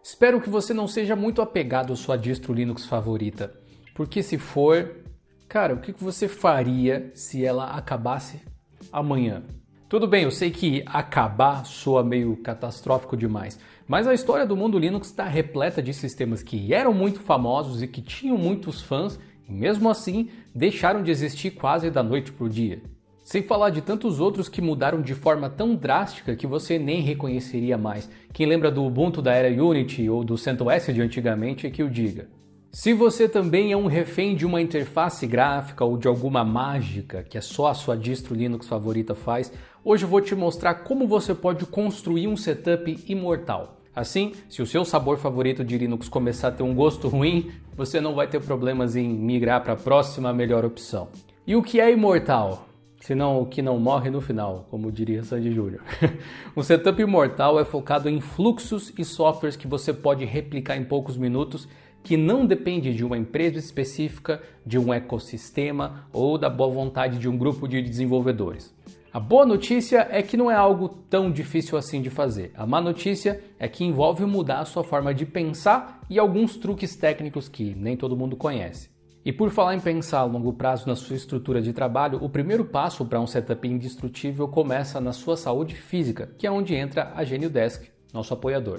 Espero que você não seja muito apegado à sua distro Linux favorita, porque se for, cara, o que você faria se ela acabasse amanhã? Tudo bem, eu sei que acabar soa meio catastrófico demais, mas a história do mundo Linux está repleta de sistemas que eram muito famosos e que tinham muitos fãs e mesmo assim deixaram de existir quase da noite para o dia. Sem falar de tantos outros que mudaram de forma tão drástica que você nem reconheceria mais. Quem lembra do Ubuntu da era Unity ou do CentOS de antigamente é que o diga. Se você também é um refém de uma interface gráfica ou de alguma mágica que é só a sua distro Linux favorita faz, hoje eu vou te mostrar como você pode construir um setup imortal. Assim, se o seu sabor favorito de Linux começar a ter um gosto ruim, você não vai ter problemas em migrar para a próxima melhor opção. E o que é imortal? Senão o que não morre no final, como diria Sandy Júnior. Um setup imortal é focado em fluxos e softwares que você pode replicar em poucos minutos, que não depende de uma empresa específica, de um ecossistema ou da boa vontade de um grupo de desenvolvedores. A boa notícia é que não é algo tão difícil assim de fazer. A má notícia é que envolve mudar a sua forma de pensar e alguns truques técnicos que nem todo mundo conhece. E por falar em pensar a longo prazo na sua estrutura de trabalho, o primeiro passo para um setup indestrutível começa na sua saúde física, que é onde entra a GNUDesk, nosso apoiador.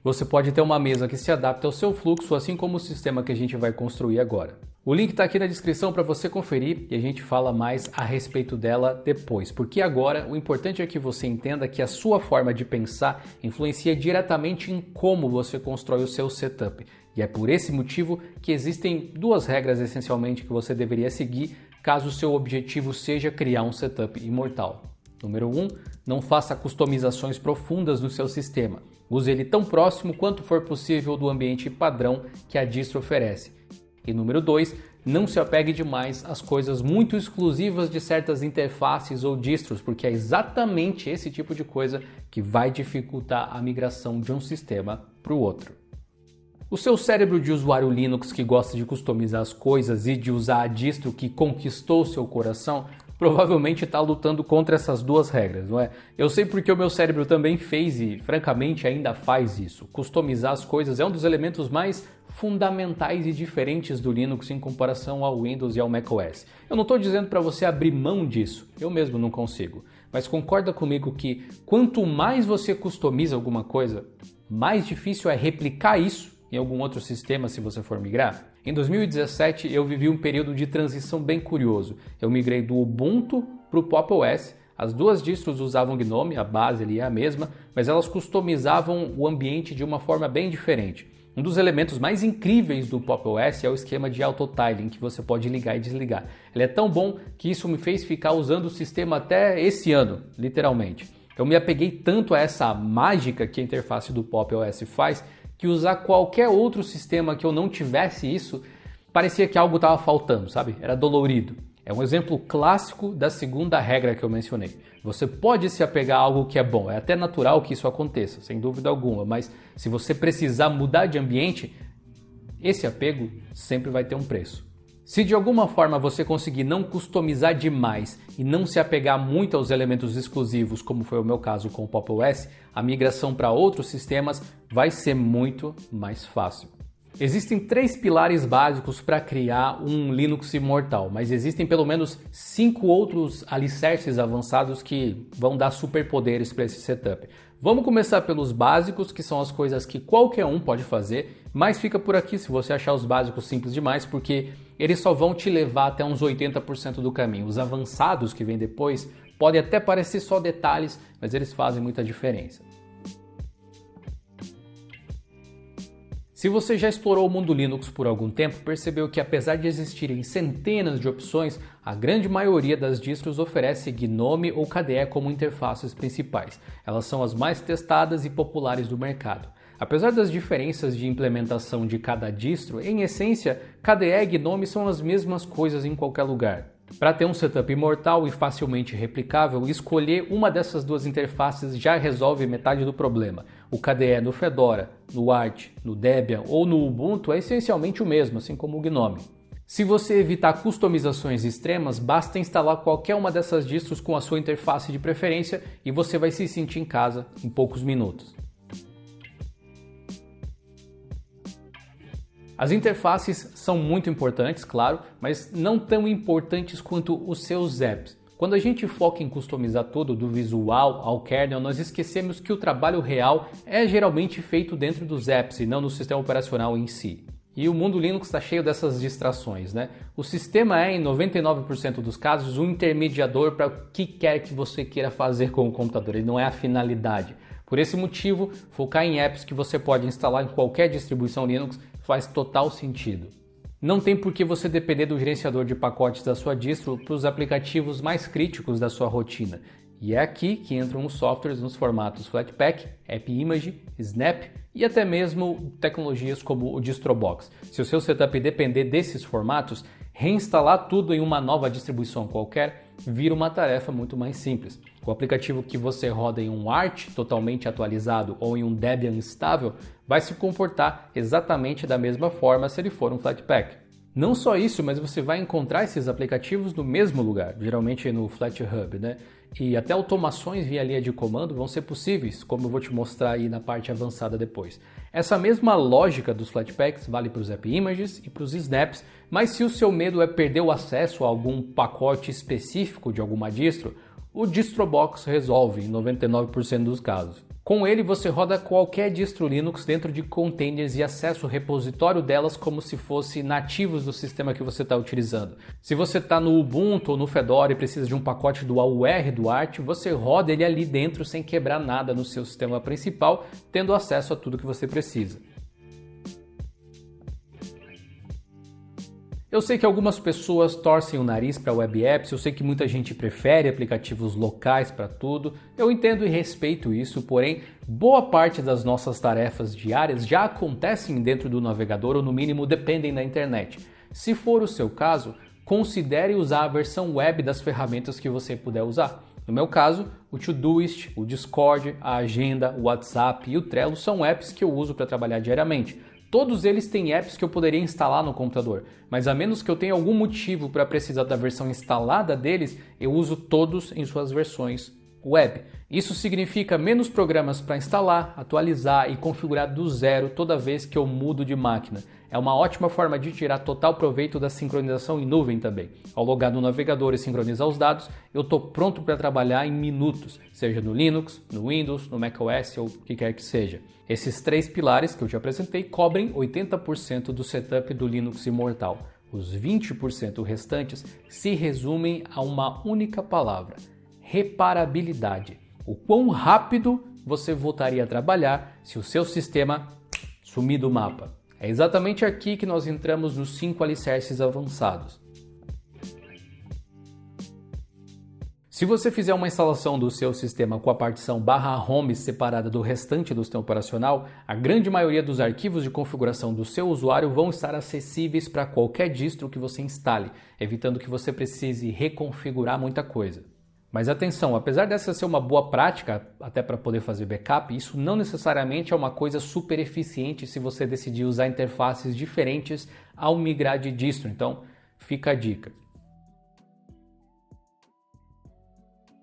Você pode ter uma mesa que se adapta ao seu fluxo, assim como o sistema que a gente vai construir agora. O link está aqui na descrição para você conferir e a gente fala mais a respeito dela depois, porque agora o importante é que você entenda que a sua forma de pensar influencia diretamente em como você constrói o seu setup. E é por esse motivo que existem duas regras essencialmente que você deveria seguir caso o seu objetivo seja criar um setup imortal. Número 1, não faça customizações profundas no seu sistema. Use ele tão próximo quanto for possível do ambiente padrão que a distro oferece. E número 2, não se apegue demais às coisas muito exclusivas de certas interfaces ou distros, porque é exatamente esse tipo de coisa que vai dificultar a migração de um sistema para o outro. O seu cérebro de usuário Linux que gosta de customizar as coisas e de usar a distro que conquistou seu coração, provavelmente está lutando contra essas duas regras, não é? Eu sei porque o meu cérebro também fez e, francamente, ainda faz isso. Customizar as coisas é um dos elementos mais fundamentais e diferentes do Linux em comparação ao Windows e ao macOS. Eu não estou dizendo para você abrir mão disso, eu mesmo não consigo. Mas concorda comigo que quanto mais você customiza alguma coisa, mais difícil é replicar isso em algum outro sistema se você for migrar? Em 2017 eu vivi um período de transição bem curioso. Eu migrei do Ubuntu para o Pop! OS. As duas distros usavam GNOME, a base ali é a mesma, mas elas customizavam o ambiente de uma forma bem diferente. Um dos elementos mais incríveis do Pop! OS é o esquema de auto-tiling, que você pode ligar e desligar. Ele é tão bom que isso me fez ficar usando o sistema até esse ano, literalmente. Eu me apeguei tanto a essa mágica que a interface do Pop! OS faz, que usar qualquer outro sistema que eu não tivesse isso, parecia que algo estava faltando, sabe? Era dolorido. É um exemplo clássico da segunda regra que eu mencionei. Você pode se apegar a algo que é bom, é até natural que isso aconteça, sem dúvida alguma, mas se você precisar mudar de ambiente, esse apego sempre vai ter um preço. Se de alguma forma você conseguir não customizar demais e não se apegar muito aos elementos exclusivos, como foi o meu caso com o Pop! OS, a migração para outros sistemas vai ser muito mais fácil. Existem 3 pilares básicos para criar um Linux imortal, mas existem pelo menos 5 outros alicerces avançados que vão dar superpoderes para esse setup. Vamos começar pelos básicos, que são as coisas que qualquer um pode fazer, mas fica por aqui se você achar os básicos simples demais, porque eles só vão te levar até uns 80% do caminho. Os avançados que vêm depois podem até parecer só detalhes, mas eles fazem muita diferença. Se você já explorou o mundo Linux por algum tempo, percebeu que apesar de existirem centenas de opções, a grande maioria das distros oferece GNOME ou KDE como interfaces principais. Elas são as mais testadas e populares do mercado. Apesar das diferenças de implementação de cada distro, em essência, KDE e GNOME são as mesmas coisas em qualquer lugar. Para ter um setup imortal e facilmente replicável, escolher uma dessas duas interfaces já resolve metade do problema. O KDE no Fedora, no Arch, no Debian ou no Ubuntu é essencialmente o mesmo, assim como o GNOME. Se você evitar customizações extremas, basta instalar qualquer uma dessas distros com a sua interface de preferência e você vai se sentir em casa em poucos minutos. As interfaces são muito importantes, claro, mas não tão importantes quanto os seus apps. Quando a gente foca em customizar tudo, do visual ao kernel, nós esquecemos que o trabalho real é geralmente feito dentro dos apps e não no sistema operacional em si. E o mundo Linux está cheio dessas distrações, né? O sistema é, em 99% dos casos, um intermediador para o que quer que você queira fazer com o computador, ele não é a finalidade. Por esse motivo, focar em apps que você pode instalar em qualquer distribuição Linux faz total sentido. Não tem por que você depender do gerenciador de pacotes da sua distro para os aplicativos mais críticos da sua rotina. E é aqui que entram os softwares nos formatos Flatpak, AppImage, Snap e até mesmo tecnologias como o DistroBox. Se o seu setup depender desses formatos, reinstalar tudo em uma nova distribuição qualquer vira uma tarefa muito mais simples. O aplicativo que você roda em um Arch totalmente atualizado ou em um Debian estável vai se comportar exatamente da mesma forma se ele for um Flatpak. Não só isso, mas você vai encontrar esses aplicativos no mesmo lugar, geralmente no FlatHub, né? E até automações via linha de comando vão ser possíveis, como eu vou te mostrar aí na parte avançada depois. Essa mesma lógica dos Flatpaks vale para os AppImages e para os Snaps, mas se o seu medo é perder o acesso a algum pacote específico de alguma distro, o DistroBox resolve em 99% dos casos. Com ele você roda qualquer distro Linux dentro de containers e acessa o repositório delas como se fossem nativos do sistema que você está utilizando. Se você está no Ubuntu ou no Fedora e precisa de um pacote do AUR do Arch, você roda ele ali dentro sem quebrar nada no seu sistema principal, tendo acesso a tudo que você precisa. Eu sei que algumas pessoas torcem o nariz para web apps, eu sei que muita gente prefere aplicativos locais para tudo, eu entendo e respeito isso, porém, boa parte das nossas tarefas diárias já acontecem dentro do navegador ou no mínimo dependem da internet. Se for o seu caso, considere usar a versão web das ferramentas que você puder usar. No meu caso, o Todoist, o Discord, a Agenda, o WhatsApp e o Trello são apps que eu uso para trabalhar diariamente. Todos eles têm apps que eu poderia instalar no computador, mas a menos que eu tenha algum motivo para precisar da versão instalada deles, eu uso todos em suas versões web. Isso significa menos programas para instalar, atualizar e configurar do zero toda vez que eu mudo de máquina. É uma ótima forma de tirar total proveito da sincronização em nuvem também. Ao logar no navegador e sincronizar os dados, eu estou pronto para trabalhar em minutos, seja no Linux, no Windows, no macOS ou o que quer que seja. Esses três pilares que eu te apresentei cobrem 80% do setup do Linux imortal. Os 20% restantes se resumem a uma única palavra: reparabilidade. O quão rápido você voltaria a trabalhar se o seu sistema sumir do mapa. É exatamente aqui que nós entramos nos 5 alicerces avançados. Se você fizer uma instalação do seu sistema com a partição /home separada do restante do sistema operacional, a grande maioria dos arquivos de configuração do seu usuário vão estar acessíveis para qualquer distro que você instale, evitando que você precise reconfigurar muita coisa. Mas atenção, apesar dessa ser uma boa prática, até para poder fazer backup, isso não necessariamente é uma coisa super eficiente se você decidir usar interfaces diferentes ao migrar de distro, então fica a dica.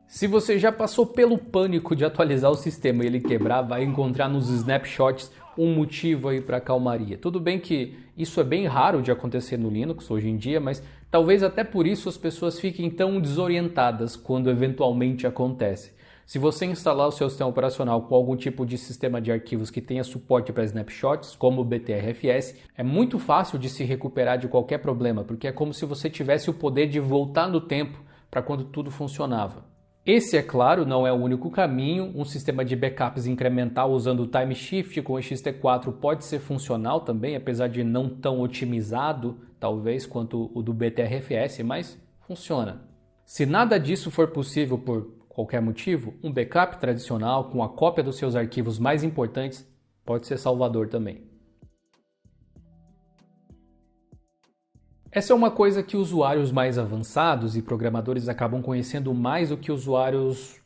Se você já passou pelo pânico de atualizar o sistema e ele quebrar, vai encontrar nos snapshots um motivo aí para calmaria. Tudo bem que isso é bem raro de acontecer no Linux hoje em dia, mas talvez até por isso as pessoas fiquem tão desorientadas quando eventualmente acontece. Se você instalar o seu sistema operacional com algum tipo de sistema de arquivos que tenha suporte para snapshots, como o BTRFS, é muito fácil de se recuperar de qualquer problema, porque é como se você tivesse o poder de voltar no tempo para quando tudo funcionava. Esse, é claro, não é o único caminho. Um sistema de backups incremental usando o Time Shift com o ext4 pode ser funcional também, apesar de não tão otimizado, talvez, quanto o do BTRFS, mas funciona. Se nada disso for possível por qualquer motivo, um backup tradicional com a cópia dos seus arquivos mais importantes pode ser salvador também. Essa é uma coisa que usuários mais avançados e programadores acabam conhecendo mais do que usuários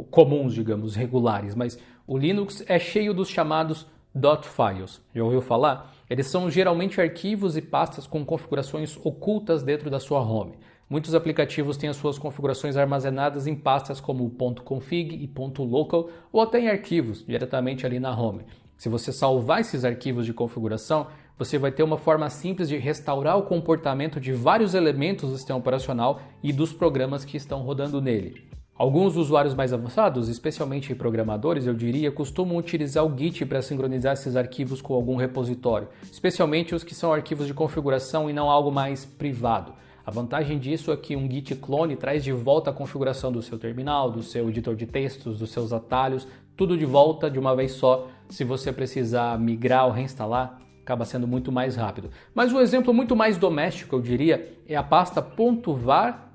comuns, digamos, regulares, mas o Linux é cheio dos chamados .files. Já ouviu falar? Eles são geralmente arquivos e pastas com configurações ocultas dentro da sua home. Muitos aplicativos têm as suas configurações armazenadas em pastas como .config e .local ou até em arquivos, diretamente ali na home. Se você salvar esses arquivos de configuração, você vai ter uma forma simples de restaurar o comportamento de vários elementos do sistema operacional e dos programas que estão rodando nele. Alguns usuários mais avançados, especialmente programadores, eu diria, costumam utilizar o Git para sincronizar esses arquivos com algum repositório, especialmente os que são arquivos de configuração e não algo mais privado. A vantagem disso é que um Git clone traz de volta a configuração do seu terminal, do seu editor de textos, dos seus atalhos, tudo de volta de uma vez só. Se você precisar migrar ou reinstalar, acaba sendo muito mais rápido. Mas um exemplo muito mais doméstico, eu diria, é a pasta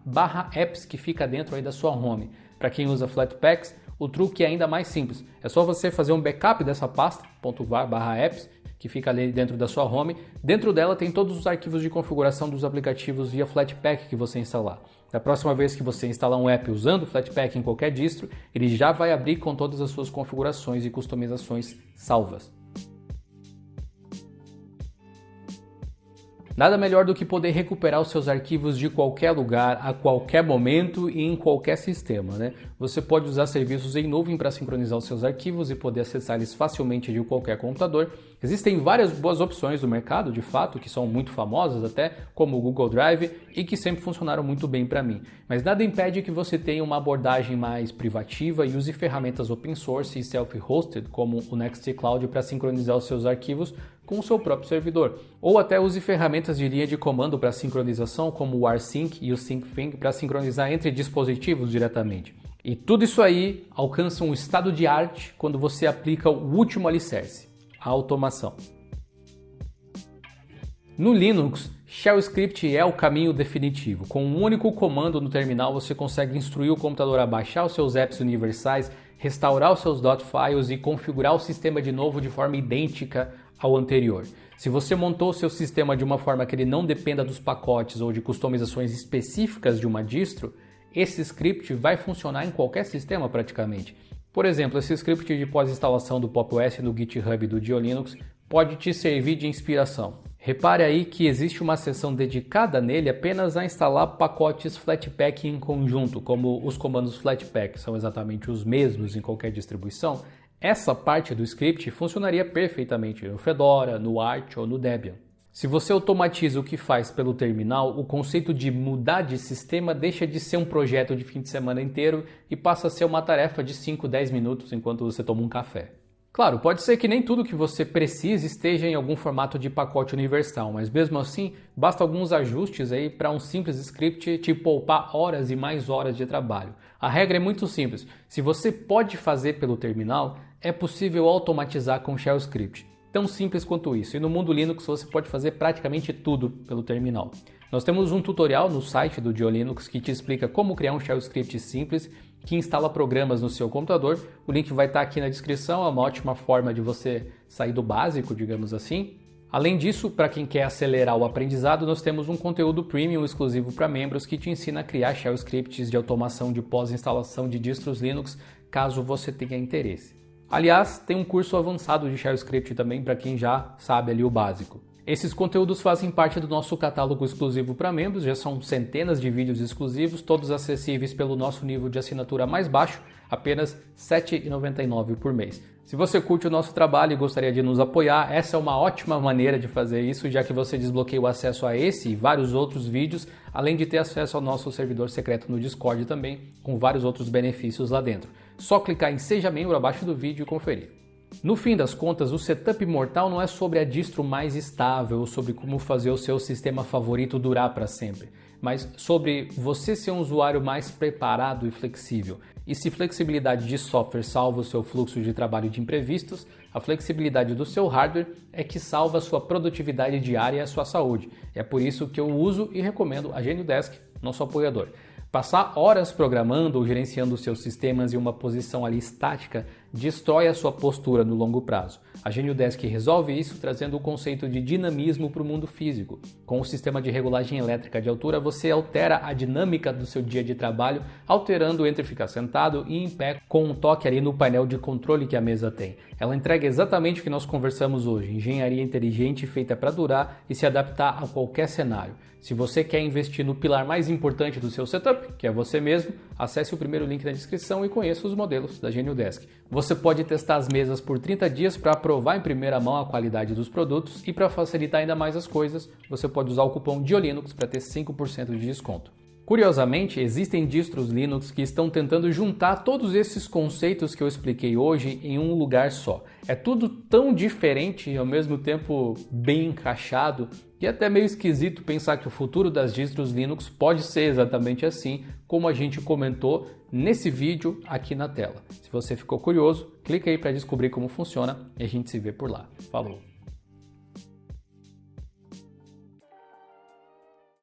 .var/apps que fica dentro aí da sua home. Para quem usa Flatpaks, o truque é ainda mais simples. É só você fazer um backup dessa pasta .var/apps que fica ali dentro da sua home. Dentro dela tem todos os arquivos de configuração dos aplicativos via Flatpak que você instalar. Da próxima vez que você instalar um app usando o Flatpak em qualquer distro, ele já vai abrir com todas as suas configurações e customizações salvas. Nada melhor do que poder recuperar os seus arquivos de qualquer lugar, a qualquer momento e em qualquer sistema, né? Você pode usar serviços em nuvem para sincronizar os seus arquivos e poder acessar eles facilmente de qualquer computador. Existem várias boas opções no mercado, de fato, que são muito famosas até, como o Google Drive, e que sempre funcionaram muito bem para mim. Mas nada impede que você tenha uma abordagem mais privativa e use ferramentas open source e self-hosted, como o Nextcloud, para sincronizar os seus arquivos com o seu próprio servidor. Ou até use ferramentas de linha de comando para sincronização, como o rsync e o syncthing, para sincronizar entre dispositivos diretamente. E tudo isso aí alcança um estado de arte quando você aplica o último alicerce, a automação. No Linux, Shell Script é o caminho definitivo. Com um único comando no terminal, você consegue instruir o computador a baixar os seus apps universais, restaurar os seus .files e configurar o sistema de novo de forma idêntica ao anterior. Se você montou o seu sistema de uma forma que ele não dependa dos pacotes ou de customizações específicas de uma distro, esse script vai funcionar em qualquer sistema praticamente. Por exemplo, esse script de pós-instalação do Pop! OS no GitHub do GeoLinux pode te servir de inspiração. Repare aí que existe uma seção dedicada nele apenas a instalar pacotes Flatpak em conjunto, como os comandos Flatpak são exatamente os mesmos em qualquer distribuição. Essa parte do script funcionaria perfeitamente no Fedora, no Arch ou no Debian. Se você automatiza o que faz pelo terminal, o conceito de mudar de sistema deixa de ser um projeto de fim de semana inteiro e passa a ser uma tarefa de 5, 10 minutos enquanto você toma um café. Claro, pode ser que nem tudo que você precise esteja em algum formato de pacote universal, mas mesmo assim, basta alguns ajustes aí para um simples script te poupar horas e mais horas de trabalho. A regra é muito simples. Se você pode fazer pelo terminal, é possível automatizar com Shell Script. Tão simples quanto isso. E no mundo Linux você pode fazer praticamente tudo pelo terminal. Nós temos um tutorial no site do GeoLinux que te explica como criar um Shell Script simples que instala programas no seu computador. O link vai estar aqui na descrição, é uma ótima forma de você sair do básico, digamos assim. Além disso, para quem quer acelerar o aprendizado, nós temos um conteúdo premium exclusivo para membros que te ensina a criar Shell Scripts de automação de pós-instalação de distros Linux, caso você tenha interesse. Aliás, tem um curso avançado de Shell Script também para quem já sabe ali o básico. Esses conteúdos fazem parte do nosso catálogo exclusivo para membros, já são centenas de vídeos exclusivos, todos acessíveis pelo nosso nível de assinatura mais baixo, apenas R$ 7,99 por mês. Se você curte o nosso trabalho e gostaria de nos apoiar, essa é uma ótima maneira de fazer isso, já que você desbloqueia o acesso a esse e vários outros vídeos, além de ter acesso ao nosso servidor secreto no Discord também, com vários outros benefícios lá dentro. Só clicar em Seja Membro abaixo do vídeo e conferir. No fim das contas, o setup mortal não é sobre a distro mais estável ou sobre como fazer o seu sistema favorito durar para sempre, mas sobre você ser um usuário mais preparado e flexível. E se flexibilidade de software salva o seu fluxo de trabalho de imprevistos, a flexibilidade do seu hardware é que salva a sua produtividade diária e a sua saúde. É por isso que eu uso e recomendo a GNUDesk, nosso apoiador. Passar horas programando ou gerenciando seus sistemas em uma posição ali estática destrói a sua postura no longo prazo. A GNUDesk resolve isso trazendo o conceito de dinamismo para o mundo físico. Com o sistema de regulagem elétrica de altura, você altera a dinâmica do seu dia de trabalho, alterando entre ficar sentado e em pé com um toque ali no painel de controle que a mesa tem. Ela entrega exatamente o que nós conversamos hoje, engenharia inteligente feita para durar e se adaptar a qualquer cenário. Se você quer investir no pilar mais importante do seu setup, que é você mesmo, acesse o primeiro link na descrição e conheça os modelos da GNU-Desk. Você pode testar as mesas por 30 dias para provar em primeira mão a qualidade dos produtos e para facilitar ainda mais as coisas, você pode usar o cupom DIOLINUX para ter 5% de desconto. Curiosamente, existem distros Linux que estão tentando juntar todos esses conceitos que eu expliquei hoje em um lugar só. É tudo tão diferente e ao mesmo tempo bem encaixado que é até meio esquisito pensar que o futuro das distros Linux pode ser exatamente assim, como a gente comentou nesse vídeo aqui na tela. Se você ficou curioso, clica aí para descobrir como funciona e a gente se vê por lá. Falou!